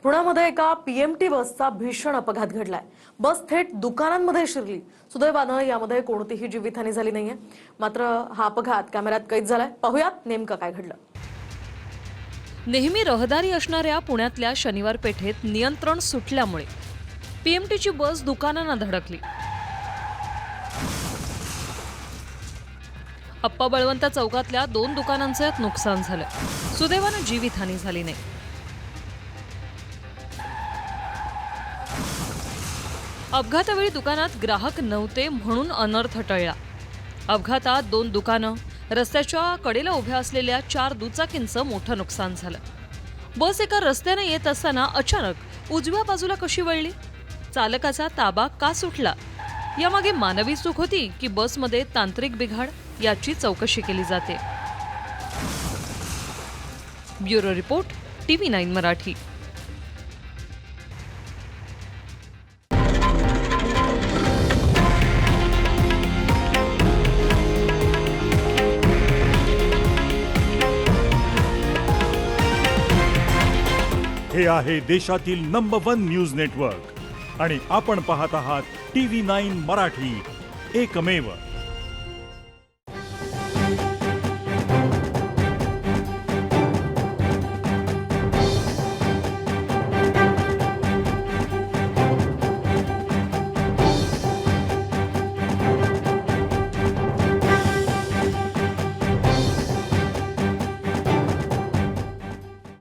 पुण्यामध्ये एका पीएमटी बसचा भीषण अपघात घडलाय। बस थेट दुकानांमध्ये शिरली। सुदैवानं यामध्ये कोणतीही जीवितहानी झाली नाहीये। मात्र हा अपघात कॅमेऱ्यात कैद झालाय। पाहूयात नेमकं काय घडलं। नेहमी रहदारी असणाऱ्या पुण्यातल्या शनिवार पेठेत नियंत्रण सुटल्यामुळे पीएमटीची बस दुकानांना धडकली। अप्पा बळवंत चौकातल्या 2 दुकानांचं यात नुकसान झालं। सुदैवानं जीवितहानी झाली नाही। अपघातावेळी दुकानात ग्राहक नव्हते म्हणून अनर्थ टळला। अपघातात 2 दुकानं, रस्त्याच्या कडेला उभ्या असलेल्या 4 दुचाकींचं मोठं नुकसान झालं। बस एका रस्त्याने येत असताना अचानक उजव्या बाजूला कशी वळली? चालकाचा ताबा का सुटला? यामागे मानवी चूक होती की बसमध्ये तांत्रिक बिघाड? याची चौकशी केली जाते। Bureau report, TV9 Marathi. हे आहे देशातील नंबर 1 न्यूज नेटवर्क आणि आपण पाहत आहात TV9 मराठी, एकमेव।